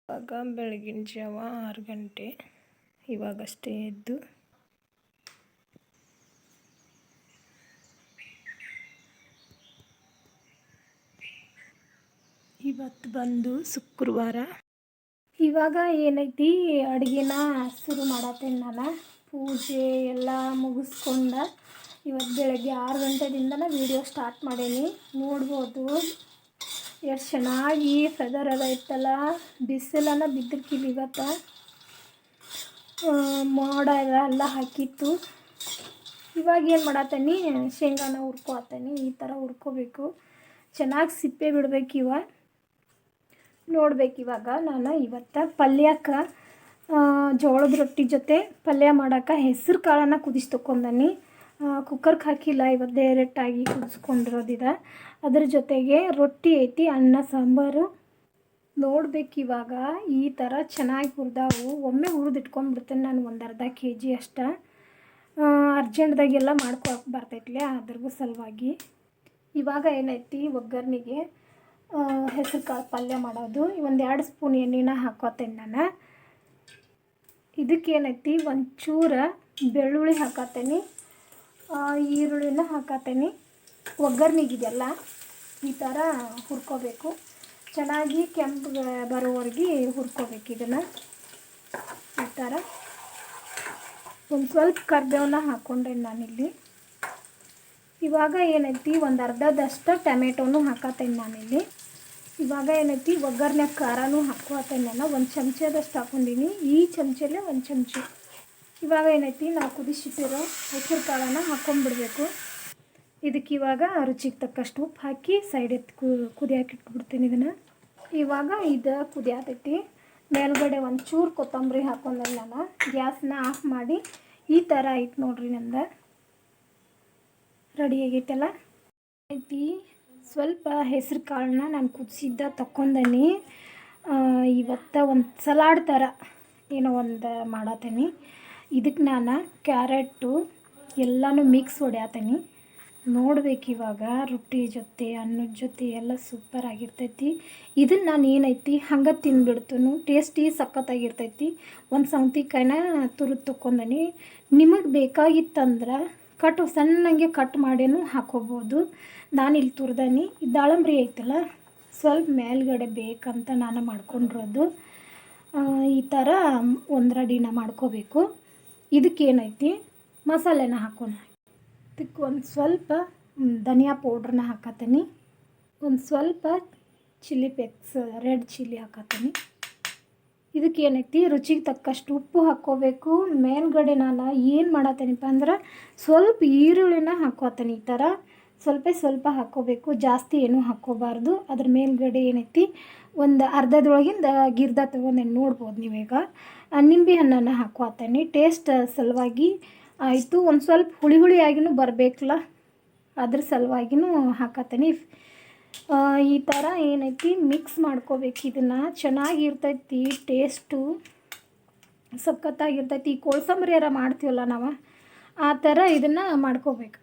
ಇವಾಗ ಬೆಳಗಿನ ಜಾವ 6 ಗಂಟೆ. ಇವಾಗಷ್ಟೇ ಎದ್ದು ಇವತ್ತು ಬಂದು ಶುಕ್ರವಾರ. ಇವಾಗ ಏನೈತಿ ಅಡುಗೆನ ಶುರು ಮಾಡತ್ತೇನೆ. ನಾನು ಪೂಜೆ ಎಲ್ಲ ಮುಗಿಸ್ಕೊಂಡು ಇವತ್ತು ಬೆಳಗ್ಗೆ 6 ಗಂಟೆದಿಂದನೇ ವೀಡಿಯೋ ಸ್ಟಾರ್ಟ್ ಮಾಡೀನಿ. ನೋಡ್ಬೋದು ಎಷ್ಟು ಚೆನ್ನಾಗಿ ಫೆದರ್ ಎಲ್ಲ ಇತ್ತಲ್ಲ, ಬಿಸಿಲನ್ನ ಬಿದ್ದಕ್ಕಿಲ್ಲ. ಇವತ್ತು ಮೋಡ ಎಲ್ಲ ಹಾಕಿತ್ತು. ಇವಾಗ ಏನು ಮಾಡತ್ತೀನಿ, ಶೇಂಗಾನ ಹುರ್ಕೊತೀನಿ. ಈ ಥರ ಹುರ್ಕೋಬೇಕು, ಚೆನ್ನಾಗಿ ಸಿಪ್ಪೆ ಬಿಡ್ಬೇಕು. ನೋಡ್ಬೇಕು. ಇವಾಗ ನಾನು ಇವತ್ತು ಪಲ್ಯಕ್ಕೆ ಜೋಳದ ರೊಟ್ಟಿ ಜೊತೆ ಪಲ್ಯ ಮಾಡೋಕೆ ಹೆಸರು ಕಾಳನ್ನು ಕುದಿಸಿ ತೊಗೊಂಡನಿ. ಕುಕ್ಕರ್ಗೆ ಹಾಕಿಲ್ಲ, ಇವತ್ತು ಡೈರೆಕ್ಟಾಗಿ ಕುದಿಸ್ಕೊಂಡಿರೋದಿದೆ. ಅದ್ರ ಜೊತೆಗೆ ರೊಟ್ಟಿ ಐತಿ, ಅನ್ನ ಸಾಂಬಾರು. ನೋಡ್ಬೇಕು. ಇವಾಗ ಈ ಥರ ಚೆನ್ನಾಗಿ ಹುರಿದಾವು. ಒಮ್ಮೆ ಹುರಿದಿಟ್ಕೊಂಡ್ಬಿಡ್ತೇನೆ ನಾನು, ಒಂದು ಅರ್ಧ kg ಅಷ್ಟು. ಅರ್ಜೆಂಟ್ದಾಗೆಲ್ಲ ಮಾಡ್ಕೊಳಕ್ಕೆ ಬರ್ತೈತ್ಲೆ, ಅದ್ರಿಗೂ ಸಲುವಾಗಿ. ಇವಾಗ ಏನೈತಿ, ಒಗ್ಗರಣೆಗೆ ಹೆಸರು ಕಾಳು ಪಲ್ಯ ಮಾಡೋದು. ಒಂದು 2 ಸ್ಪೂನ್ ಎಣ್ಣೆನ ಹಾಕೋತೇನೆ ನಾನು. ಇದಕ್ಕೇನೈತಿ, ಒಂಚೂರು ಬೆಳ್ಳುಳ್ಳಿ ಹಾಕತ್ತೇನೆ, ಈರುಳ್ಳಿನ ಹಾಕತ್ತೇನೆ. ಒಗ್ಗರಣೆಗಿದೆಲ್ಲ ಈ ಥರ ಹುರ್ಕೋಬೇಕು. ಚೆನ್ನಾಗಿ ಕೆಂಪು ಬರೋವರೆಗೆ ಹುರ್ಕೋಬೇಕು. ಇದನ್ನು ಈ ಥರ ಒಂದು ಸ್ವಲ್ಪ ಕರಿಬೇವನ್ನ ಹಾಕ್ಕೊಂಡೆ ನಾನಿಲ್ಲಿ. ಇವಾಗ ಏನೈತಿ, ಒಂದು ಅರ್ಧದಷ್ಟು ಟೊಮೆಟೊನು ಹಾಕತ್ತೇನೆ ನಾನಿಲ್ಲಿ. ಇವಾಗ ಏನೈತಿ, ಒಗ್ಗರಣೆ ಖಾರನೂ ಹಾಕ್ಕೋತೇನೆ ನಾನು. ಒಂದು ಚಮಚದಷ್ಟು ಹಾಕ್ಕೊಂಡಿನಿ, ಈ ಚಮಚಲ್ಲೇ ಒಂದು ಚಮಚ. ಇವಾಗ ಏನೈತಿ, ನಾವು ಕುದಿಸಿಟ್ಟಿರೋ ಹೆಸರು ಕಾಳನ್ನು ಹಾಕ್ಕೊಂಡ್ಬಿಡ್ಬೇಕು. ಇದಕ್ಕೆ ಇವಾಗ ರುಚಿಗೆ ತಕ್ಕಷ್ಟು ಉಪ್ಪು ಹಾಕಿ ಸೈಡ್ ಎತ್ತಿ ಕುದಿಯಾಕೆ ಇಟ್ಬಿಡ್ತೀನಿ ಇದನ್ನು. ಇವಾಗ ಇದು ಕುದಿಯಾತೈತಿ. ಮೇಲ್ಗಡೆ ಒಂಚೂರು ಕೊತ್ತಂಬರಿ ಹಾಕ್ಕೊಂಡೆ ನಾನು. ಗ್ಯಾಸನ್ನ ಆಫ್ ಮಾಡಿ ಈ ಥರ ಐತೆ ನೋಡ್ರಿ, ನಂದು ರೆಡಿ ಆಗೈತಲ್ಲ. ಐತಿ ಸ್ವಲ್ಪ ಹೆಸ್ರು ಕಾಳನ್ನ ನಾನು ಕುದಿಸಿದ್ದ ತಕ್ಕೊಂಡನಿ. ಇವತ್ತು ಒಂದು ಸಲಾಡ್ ಥರ ಏನೋ ಒಂದು ಮಾಡತ್ತೀನಿ. ಇದಕ್ಕೆ ನಾನು ಕ್ಯಾರೆಟು ಎಲ್ಲನೂ ಮಿಕ್ಸ್ ಹೊಡ್ಯಾತೀನಿ. ನೋಡ್ಬೇಕು. ಇವಾಗ ರೊಟ್ಟಿ ಜೊತೆ ಅನ್ನದ ಜೊತೆ ಎಲ್ಲ ಸೂಪರ್ ಆಗಿರ್ತೈತಿ. ಇದನ್ನು ನಾನು ಏನೈತಿ ಹಂಗೆ ತಿಂದ್ಬಿಡ್ತನು, ಟೇಸ್ಟಿ ಸಖತ್ತಾಗಿರ್ತೈತಿ. ಒಂದು ಸೌತೆಕಾಯಿನ ತುರಿದು ತೊಗೊಂಡನಿ. ನಿಮಗೆ ಬೇಕಾಗಿತ್ತಂದ್ರೆ ಸಣ್ಣಂಗೆ ಕಟ್ ಮಾಡಿನೂ ಹಾಕೋಬೋದು. ನಾನಿಲ್ಲಿ ತುರ್ದನಿ. ದಾಳಂಬ್ರಿ ಐತಲ್ಲ, ಸ್ವಲ್ಪ ಮೇಲ್ಗಡೆ ಬೇಕಂತ ನಾನು ಮಾಡ್ಕೊಂಡಿರೋದು. ಈ ಥರ ಒಂದು ರೆಡಿನ ಮಾಡ್ಕೋಬೇಕು. ಇದಕ್ಕೇನೈತಿ, ಮಸಾಲೆನ ಹಾಕೋಣ. ಇದಕ್ಕೆ ಒಂದು ಸ್ವಲ್ಪ ಧನಿಯಾ ಪೌಡ್ರನ್ನ ಹಾಕತ್ತೀನಿ. ಒಂದು ಸ್ವಲ್ಪ ಚಿಲ್ಲಿ ಫ್ಲೇಕ್ಸ್, ರೆಡ್ ಚಿಲ್ಲಿ ಹಾಕತ್ತೀನಿ. ಇದಕ್ಕೇನೈತಿ, ರುಚಿಗೆ ತಕ್ಕಷ್ಟು ಉಪ್ಪು ಹಾಕ್ಕೋಬೇಕು. ಮೇಲ್ಗಡೆ ನಾನು ಏನು ಮಾಡತ್ತೀನಿಪ್ಪ ಅಂದ್ರೆ ಸ್ವಲ್ಪ ಈರುಳ್ಳಿನ ಹಾಕ್ಕೋತೀನಿ. ಈ ಥರ ಸ್ವಲ್ಪ ಹಾಕ್ಕೋಬೇಕು, ಜಾಸ್ತಿ ಏನೂ ಹಾಕ್ಕೋಬಾರ್ದು. ಅದ್ರ ಮೇಲ್ಗಡೆ ಏನೈತಿ, ಒಂದು ಅರ್ಧದೊಳಗಿಂದ ಗಿರ್ದ ತೊಗೊಂಡೇನು ನೋಡ್ಬೋದು ನೀವೀಗ. ನಿಂಬೆ ಹಣ್ಣನ್ನು ಹಾಕ್ಕೋತೀನಿ ಟೇಸ್ಟ್ ಸಲುವಾಗಿ. ಆಯಿತು, ಒಂದು ಸ್ವಲ್ಪ ಹುಳಿಯಾಗಿನೂ ಬರಬೇಕಲ್ಲ, ಅದ್ರ ಸಲುವಾಗಿನೂ ಹಾಕತ್ತೀನಿ. ಈ ಥರ ಏನೈತಿ ಮಿಕ್ಸ್ ಮಾಡ್ಕೋಬೇಕು. ಇದನ್ನು ಚೆನ್ನಾಗಿರ್ತೈತಿ, ಟೇಸ್ಟು ಸಖತ್ತಾಗಿರ್ತೈತಿ. ಈ ಕೋಸಂಬರಿಯಾರ ಮಾಡ್ತೀವಲ್ಲ ನಾವು, ಆ ಥರ ಇದನ್ನು ಮಾಡ್ಕೋಬೇಕು.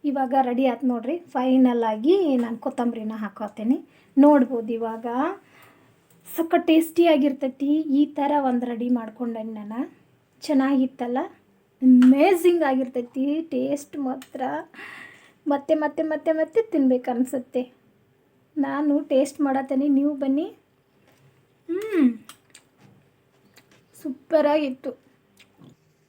ಇವಾಗ ರೆಡಿ ಆಯ್ತು ನೋಡಿರಿ. ಫೈನಲಾಗಿ ನಾನು ಕೊತ್ತಂಬರಿನ ಹಾಕೋತೀನಿ. ನೋಡ್ಬೋದು ಇವಾಗ ಸಖತ್ ಟೇಸ್ಟಿಯಾಗಿರ್ತೈತಿ. ಈ ಥರ ಒಂದು ರೆಡಿ ಮಾಡ್ಕೊಂಡೆ ನಾನು. ಚೆನ್ನಾಗಿತ್ತಲ್ಲ, ಅಮೇಝಿಂಗ್ ಆಗಿರ್ತೈತಿ. ಟೇಸ್ಟ್ ಮಾತ್ರ ಮತ್ತೆ ಮತ್ತೆ ಮತ್ತೆ ಮತ್ತೆ ತಿನ್ಬೇಕು ಅನಿಸುತ್ತೆ. ನಾನು ಟೇಸ್ಟ್ ಮಾಡತ್ತೀನಿ, ನೀವು ಬನ್ನಿ. ಸೂಪರಾಗಿತ್ತು.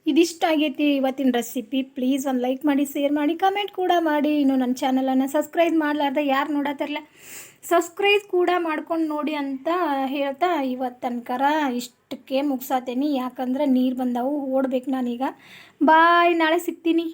ಇದಿಷ್ಟ ಆಗೈತಿ ಇವತ್ತಿನ ರೆಸಿಪಿ. ಪ್ಲೀಸ್ ಒಂದು ಲೈಕ್ ಮಾಡಿ, ಶೇರ್ ಮಾಡಿ, ಕಮೆಂಟ್ ಕೂಡ ಮಾಡಿ. ಇನ್ನು ನನ್ನ ಚಾನಲನ್ನು ಸಬ್ಸ್ಕ್ರೈಬ್ ಮಾಡಲಾರ್ದೆ ಯಾರು ನೋಡತ್ತಾರಲ್ಲ, ಸಬ್ಸ್ಕ್ರೈಬ್ ಕೂಡ ಮಾಡ್ಕೊಂಡು ನೋಡಿ ಅಂತ ಹೇಳ್ತಾ ಇವತ್ತು ತನಕರ ಇಷ್ಟಕ್ಕೆ ಮುಗಿಸಾತೇನಿ. ಯಾಕಂದ್ರೆ ನೀರು ಬಂದವು, ಓಡ್ಬೇಕು ನಾನೀಗ. ಬಾಯ್, ನಾಳೆ ಸಿಗ್ತೀನಿ.